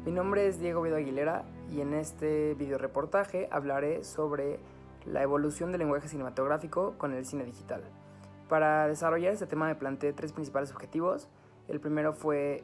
Mi nombre es Diego Vido Aguilera y en este videoreportaje hablaré sobre la evolución del lenguaje cinematográfico con el cine digital. Para desarrollar este tema me planteé tres principales objetivos. El primero fue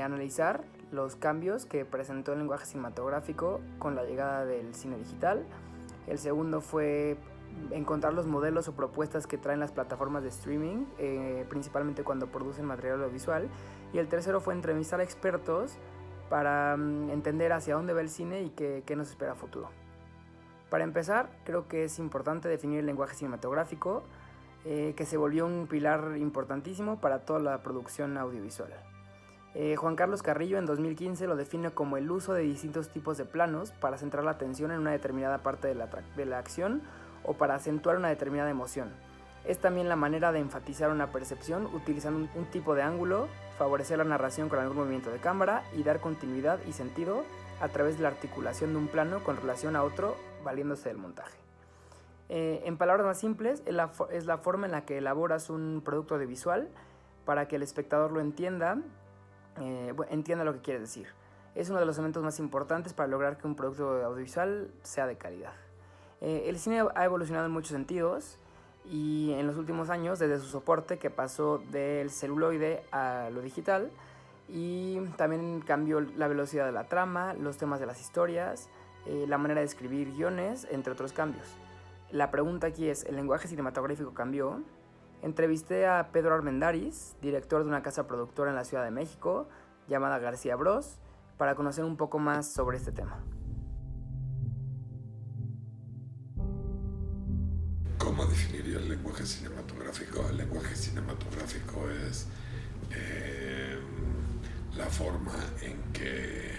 analizar los cambios que presentó el lenguaje cinematográfico con la llegada del cine digital. El segundo fue encontrar los modelos o propuestas que traen las plataformas de streaming, principalmente cuando producen material audiovisual. Y el tercero fue entrevistar a expertos para entender hacia dónde va el cine y qué nos espera a futuro. Para empezar, creo que es importante definir el lenguaje cinematográfico, que se volvió un pilar importantísimo para toda la producción audiovisual. Juan Carlos Carrillo en 2015 lo define como el uso de distintos tipos de planos para centrar la atención en una determinada parte de la acción o para acentuar una determinada emoción. Es también la manera de enfatizar una percepción utilizando un tipo de ángulo, favorecer la narración con algún movimiento de cámara y dar continuidad y sentido a través de la articulación de un plano con relación a otro, valiéndose del montaje. En palabras más simples, es la forma en la que elaboras un producto audiovisual para que el espectador lo entienda lo que quieres decir. Es uno de los elementos más importantes para lograr que un producto audiovisual sea de calidad. El cine ha evolucionado en muchos sentidos y en los últimos años, desde su soporte que pasó del celuloide a lo digital, y también cambió la velocidad de la trama, los temas de las historias, la manera de escribir guiones, entre otros cambios. La pregunta aquí es, ¿el lenguaje cinematográfico cambió? Entrevisté a Pedro Armendáriz, director de una casa productora en la Ciudad de México, llamada García Bros, para conocer un poco más sobre este tema. ¿Cómo definiría el lenguaje cinematográfico? El lenguaje cinematográfico es la forma en que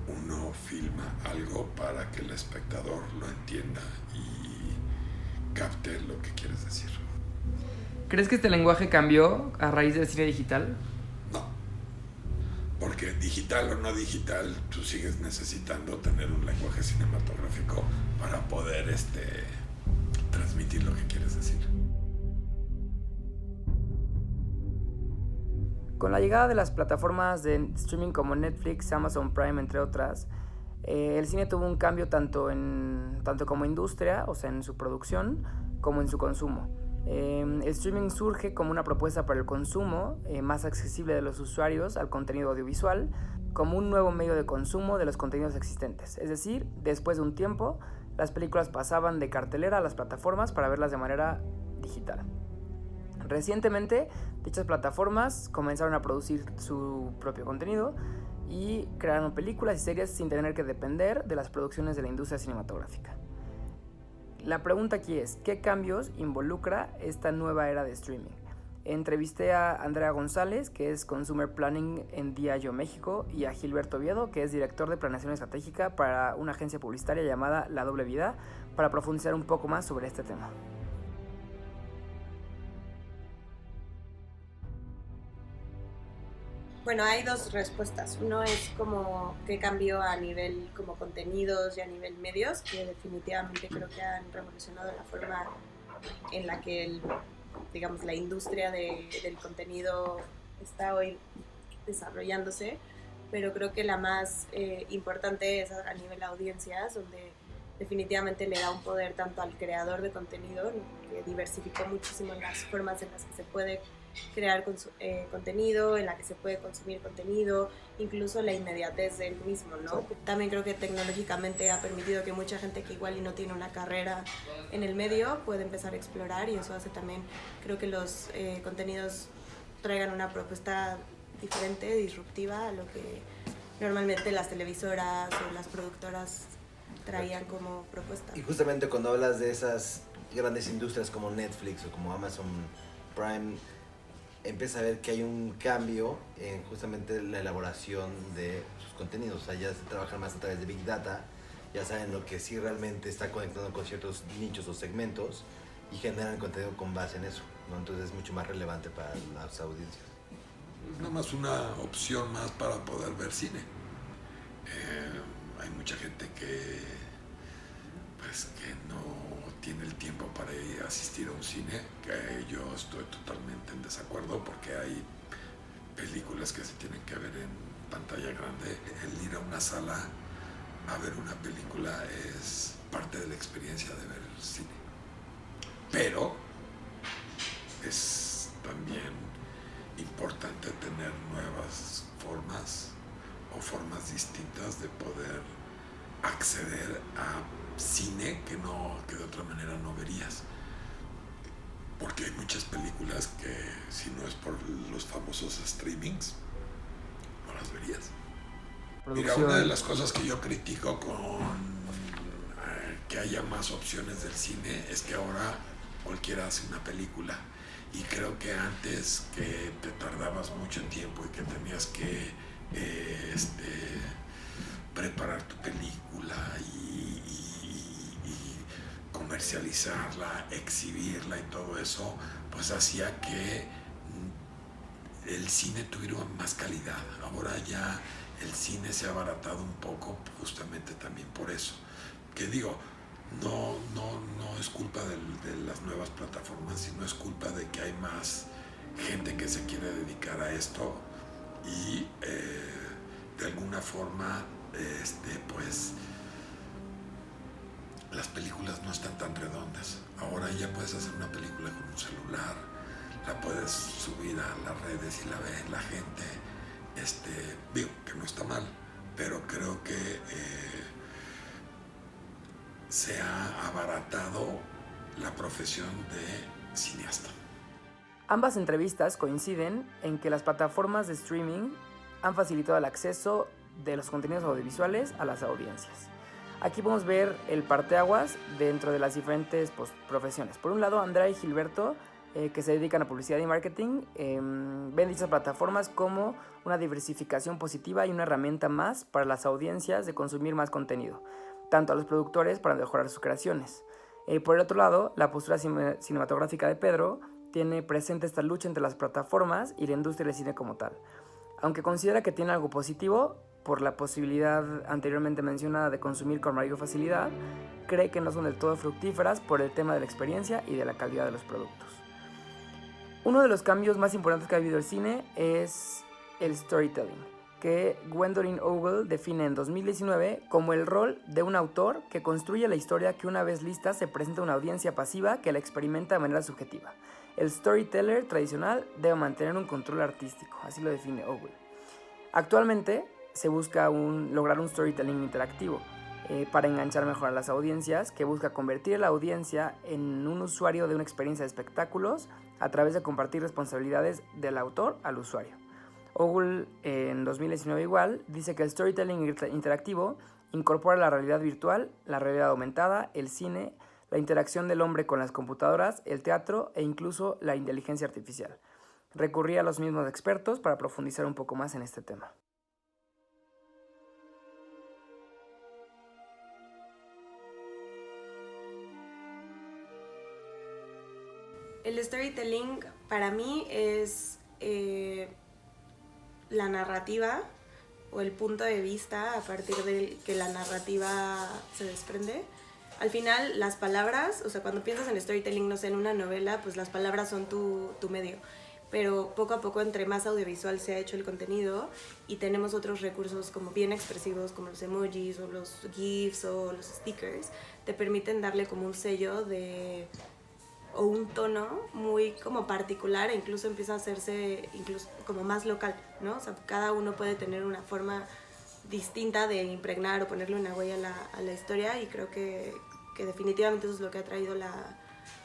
uno filma algo para que el espectador lo entienda y capte lo que quieres decir. ¿Crees que este lenguaje cambió a raíz del cine digital? No, porque digital o no digital, tú sigues necesitando tener un lenguaje cinematográfico para poder transmitir lo que quieres decir. Con la llegada de las plataformas de streaming como Netflix, Amazon Prime, entre otras, el cine tuvo un cambio tanto como industria, o sea, en su producción, como en su consumo. El streaming surge como una propuesta para el consumo más accesible de los usuarios al contenido audiovisual, como un nuevo medio de consumo de los contenidos existentes. Es decir, después de un tiempo, las películas pasaban de cartelera a las plataformas para verlas de manera digital. Recientemente, dichas plataformas comenzaron a producir su propio contenido y crearon películas y series sin tener que depender de las producciones de la industria cinematográfica. La pregunta aquí es, ¿qué cambios involucra esta nueva era de streaming? Entrevisté a Andrea González, que es Consumer Planning en Diageo México, y a Gilberto Oviedo, que es director de planeación estratégica para una agencia publicitaria llamada La Doble Vida, para profundizar un poco más sobre este tema. Bueno, hay dos respuestas. Uno es como qué cambió a nivel como contenidos y a nivel medios, que definitivamente creo que han revolucionado la forma en la que digamos, la industria del contenido está hoy desarrollándose, pero creo que la más importante es a nivel audiencias, donde definitivamente le da un poder tanto al creador de contenido, que diversificó muchísimo las formas en las que se puede crear contenido, en la que se puede consumir contenido, incluso la inmediatez del mismo, ¿no? También creo que tecnológicamente ha permitido que mucha gente que igual y no tiene una carrera en el medio pueda empezar a explorar, y eso hace también, creo que los contenidos traigan una propuesta diferente, disruptiva a lo que normalmente las televisoras o las productoras traían como propuesta. Y justamente cuando hablas de esas grandes industrias como Netflix o como Amazon Prime, empieza a ver que hay un cambio en justamente la elaboración de sus contenidos. O sea, ya se trabajan más a través de Big Data, ya saben lo que sí realmente está conectando con ciertos nichos o segmentos y generan contenido con base en eso, ¿no? Entonces es mucho más relevante para las audiencias. Es nada más una opción más para poder ver cine. Hay mucha gente que no tiene el tiempo para ir a asistir a un cine, que yo estoy totalmente en desacuerdo porque hay películas que se tienen que ver en pantalla grande. El ir a una sala a ver una película es parte de la experiencia de ver el cine. Pero es también importante tener nuevas formas o formas distintas de poder acceder a cine que de otra manera no verías, porque hay muchas películas que si no es por los famosos streamings no las verías. Mira, una de las cosas que yo critico con que haya más opciones del cine es que ahora cualquiera hace una película, y creo que antes que te tardabas mucho tiempo y que tenías que preparar tu película y comercializarla, exhibirla y todo eso, pues hacía que el cine tuviera más calidad. Ahora ya el cine se ha abaratado un poco justamente también por eso. Que digo, no es culpa de las nuevas plataformas, sino es culpa de que hay más gente que se quiere dedicar a esto y de alguna forma pues las películas no están tan redondas. Ahora ya puedes hacer una película con un celular, la puedes subir a las redes y la ve la gente. Digo que no está mal, pero creo que se ha abaratado la profesión de cineasta. Ambas entrevistas coinciden en que las plataformas de streaming han facilitado el acceso de los contenidos audiovisuales a las audiencias. Aquí podemos ver el parteaguas dentro de las diferentes profesiones. Por un lado, Andrea y Gilberto, que se dedican a publicidad y marketing, ven dichas plataformas como una diversificación positiva y una herramienta más para las audiencias de consumir más contenido, tanto a los productores para mejorar sus creaciones. Por el otro lado, la postura cinematográfica de Pedro tiene presente esta lucha entre las plataformas y la industria del cine como tal. Aunque considera que tiene algo positivo por la posibilidad anteriormente mencionada de consumir con mayor facilidad, cree que no son del todo fructíferas por el tema de la experiencia y de la calidad de los productos. Uno de los cambios más importantes que ha habido el cine es el storytelling, que Gwendolyn Ogle define en 2019 como el rol de un autor que construye la historia que una vez lista se presenta a una audiencia pasiva que la experimenta de manera subjetiva. El storyteller tradicional debe mantener un control artístico, así lo define Ogle. Actualmente se busca lograr un storytelling interactivo para enganchar mejor a las audiencias, que busca convertir a la audiencia en un usuario de una experiencia de espectáculos a través de compartir responsabilidades del autor al usuario. Ogle, en 2019 igual, dice que el storytelling interactivo incorpora la realidad virtual, la realidad aumentada, el cine, la interacción del hombre con las computadoras, el teatro e incluso la inteligencia artificial. Recurrí a los mismos expertos para profundizar un poco más en este tema. El storytelling para mí es la narrativa o el punto de vista a partir del que la narrativa se desprende. Al final, las palabras, o sea, cuando piensas en storytelling, no sé, en una novela, pues las palabras son tu medio. Pero poco a poco, entre más audiovisual se ha hecho el contenido y tenemos otros recursos como bien expresivos, como los emojis o los GIFs o los stickers, te permiten darle como un sello o un tono muy como particular, e incluso empieza a hacerse incluso como más local, ¿no? O sea, cada uno puede tener una forma distinta de impregnar o ponerle una huella a la historia, y creo que definitivamente eso es lo que ha traído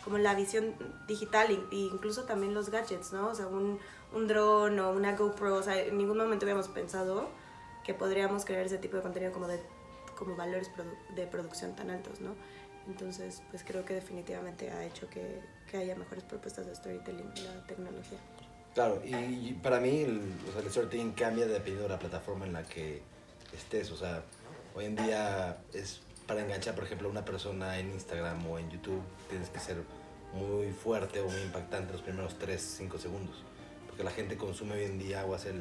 como la visión digital e incluso también los gadgets, ¿no? O sea, un dron o una GoPro, o sea, en ningún momento habíamos pensado que podríamos crear ese tipo de contenido como valores de producción tan altos, ¿no? Entonces, pues creo que definitivamente ha hecho que haya mejores propuestas de storytelling en la tecnología. Claro, y para mí el storytelling cambia dependiendo de la plataforma en la que estés. O sea, hoy en día es para enganchar, por ejemplo, a una persona en Instagram o en YouTube, tienes que ser muy fuerte o muy impactante los primeros 3-5 segundos. Porque la gente consume hoy en día o hace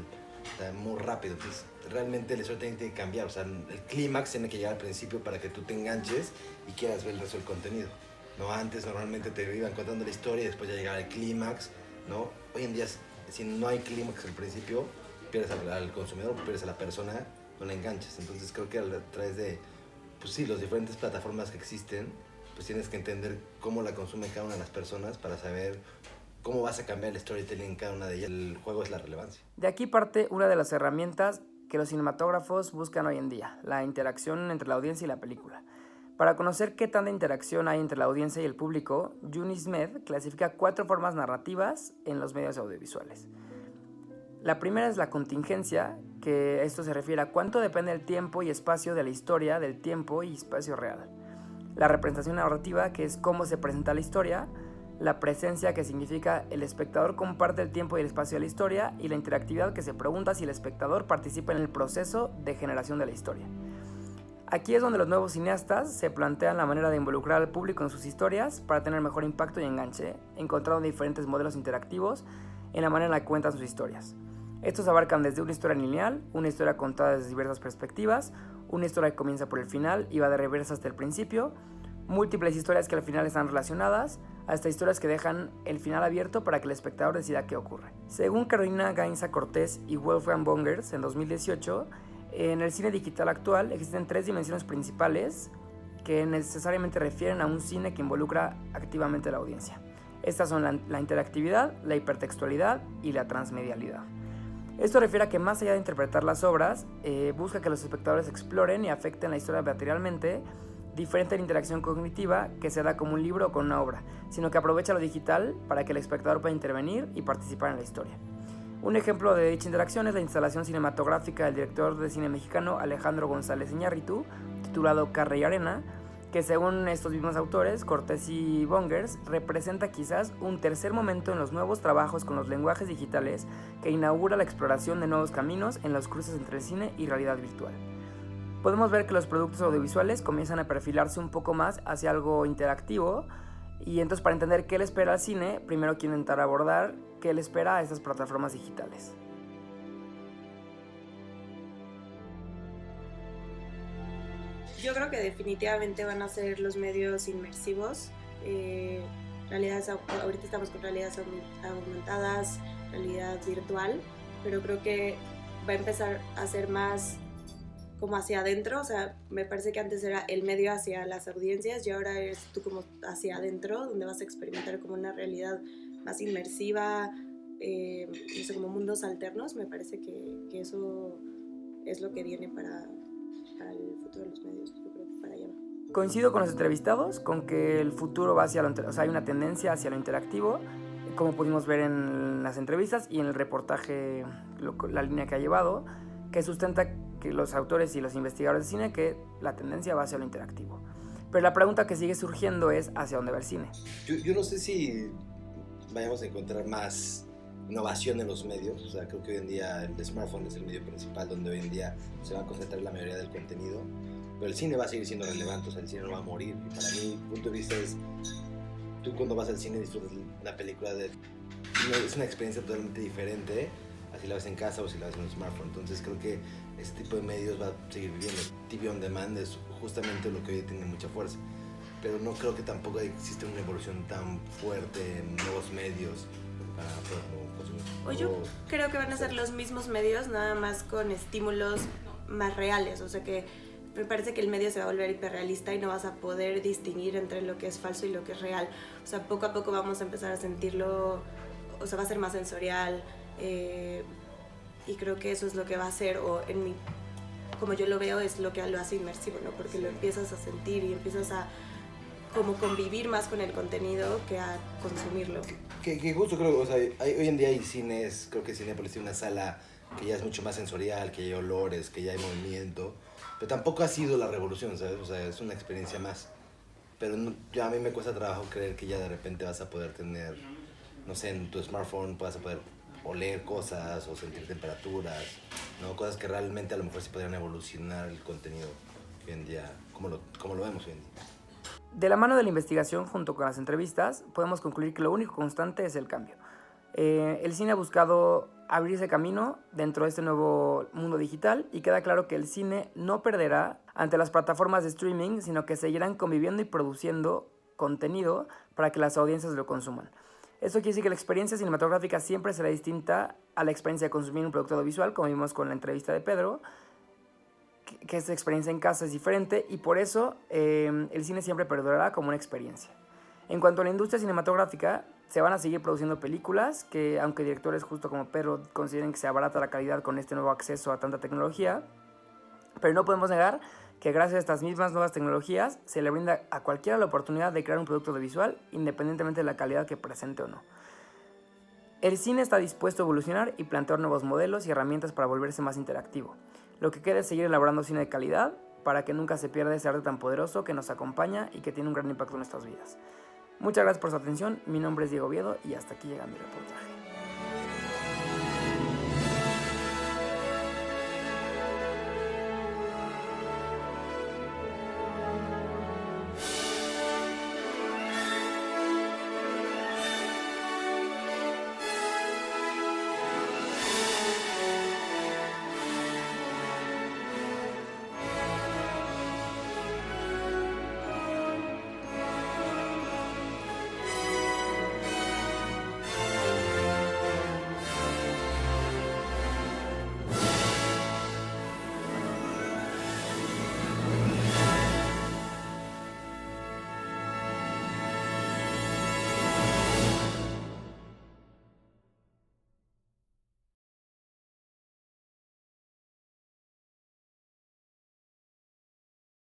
muy rápido. Entonces, realmente el storytelling tiene que cambiar. O sea, el clímax tiene que llegar al principio para que tú te enganches y quieras ver el resto del contenido. No, antes normalmente te iban contando la historia y después ya llegaba el clímax, ¿no? Hoy en día, si no hay clímax al principio, pierdes al consumidor, pierdes a la persona, no la enganchas. Entonces creo que a través de, pues sí, las diferentes plataformas que existen, pues tienes que entender cómo la consume cada una de las personas para saber cómo vas a cambiar el storytelling en cada una de ellas. El juego es la relevancia. De aquí parte una de las herramientas que los cinematógrafos buscan hoy en día, la interacción entre la audiencia y la película. Para conocer qué tanta interacción hay entre la audiencia y el público, Unismed clasifica 4 formas narrativas en los medios audiovisuales. La primera es la contingencia, que esto se refiere a cuánto depende el tiempo y espacio de la historia del tiempo y espacio real. La representación narrativa, que es cómo se presenta la historia. La presencia, que significa el espectador comparte el tiempo y el espacio de la historia. Y la interactividad, que se pregunta si el espectador participa en el proceso de generación de la historia. Aquí es donde los nuevos cineastas se plantean la manera de involucrar al público en sus historias para tener mejor impacto y enganche, encontrando diferentes modelos interactivos en la manera en la que cuentan sus historias. Estos abarcan desde una historia lineal, una historia contada desde diversas perspectivas, una historia que comienza por el final y va de reversa hasta el principio, múltiples historias que al final están relacionadas, hasta historias que dejan el final abierto para que el espectador decida qué ocurre. Según Carolina Gainza Cortés y Wolfgang Bongers en 2018, en el cine digital actual existen 3 dimensiones principales que necesariamente refieren a un cine que involucra activamente a la audiencia. Estas son la interactividad, la hipertextualidad y la transmedialidad. Esto refiere a que más allá de interpretar las obras, busca que los espectadores exploren y afecten la historia materialmente, diferente de la interacción cognitiva que se da como un libro o con una obra, sino que aprovecha lo digital para que el espectador pueda intervenir y participar en la historia. Un ejemplo de dicha interacción es la instalación cinematográfica del director de cine mexicano Alejandro González Iñárritu, titulado Carne y Arena, que según estos mismos autores, Cortés y Bongers, representa quizás un tercer momento en los nuevos trabajos con los lenguajes digitales que inaugura la exploración de nuevos caminos en los cruces entre el cine y realidad virtual. Podemos ver que los productos audiovisuales comienzan a perfilarse un poco más hacia algo interactivo, y entonces para entender qué le espera al cine, primero quiero intentar abordar qué le espera a estas plataformas digitales. Yo creo que definitivamente van a ser los medios inmersivos. Ahorita estamos con realidades aumentadas, realidad virtual, pero creo que va a empezar a ser más como hacia adentro. O sea, me parece que antes era el medio hacia las audiencias y ahora eres tú como hacia adentro, donde vas a experimentar como una realidad más inmersiva, no sé, como mundos alternos. Me parece que eso es lo que viene para el futuro de los medios. Yo creo que para allá va. Coincido con los entrevistados con que el futuro va hacia o sea, hay una tendencia hacia lo interactivo, como pudimos ver en las entrevistas y en el reportaje, la línea que ha llevado, que sustenta que los autores y los investigadores de cine que la tendencia va hacia lo interactivo. Pero la pregunta que sigue surgiendo es ¿hacia dónde va el cine? Yo no sé si vayamos a encontrar más innovación en los medios. O sea, creo que hoy en día el smartphone es el medio principal donde hoy en día se va a concentrar la mayoría del contenido, pero el cine va a seguir siendo relevante. O sea, el cine no va a morir. Y para mí, mi punto de vista es, tú cuando vas al cine disfrutas una película es una experiencia totalmente diferente si la ves en casa o si la ves en un smartphone. Entonces creo que este tipo de medios va a seguir viviendo. TV on demand es justamente lo que hoy tiene mucha fuerza, pero no creo que tampoco existe una evolución tan fuerte en nuevos medios para consumir. Yo creo que van a ser los mismos medios, nada más con estímulos más reales. O sea que me parece que el medio se va a volver hiperrealista y no vas a poder distinguir entre lo que es falso y lo que es real. O sea, poco a poco vamos a empezar a sentirlo, o sea, va a ser más sensorial, y creo que eso es lo que va a hacer, o como yo lo veo, es lo que lo hace inmersivo, ¿no? Porque lo empiezas a sentir y empiezas a como convivir más con el contenido que a consumirlo. Que justo creo, o sea, hoy en día hay cines, creo que Cinépolis tiene una sala que ya es mucho más sensorial, que hay olores, que ya hay movimiento, pero tampoco ha sido la revolución, ¿sabes? O sea, es una experiencia más. Pero ya a mí me cuesta trabajo creer que ya de repente vas a poder tener, no sé, en tu smartphone vas a poder oler cosas o sentir temperaturas, ¿no? Cosas que realmente a lo mejor sí podrían evolucionar el contenido hoy en día, como lo vemos hoy en día. De la mano de la investigación junto con las entrevistas, podemos concluir que lo único constante es el cambio. El cine ha buscado abrirse camino dentro de este nuevo mundo digital y queda claro que el cine no perderá ante las plataformas de streaming, sino que seguirán conviviendo y produciendo contenido para que las audiencias lo consuman. Esto quiere decir que la experiencia cinematográfica siempre será distinta a la experiencia de consumir un producto audiovisual, como vimos con la entrevista de Pedro, que esta experiencia en casa es diferente y por eso el cine siempre perdurará como una experiencia. En cuanto a la industria cinematográfica, se van a seguir produciendo películas que, aunque directores justo como Pedro consideren que se abarata la calidad con este nuevo acceso a tanta tecnología, pero no podemos negar que gracias a estas mismas nuevas tecnologías se le brinda a cualquiera la oportunidad de crear un producto audiovisual independientemente de la calidad que presente o no. El cine está dispuesto a evolucionar y plantear nuevos modelos y herramientas para volverse más interactivo. Lo que queda es seguir elaborando cine de calidad para que nunca se pierda ese arte tan poderoso que nos acompaña y que tiene un gran impacto en nuestras vidas. Muchas gracias por su atención, mi nombre es Diego Oviedo y hasta aquí llega mi reportaje.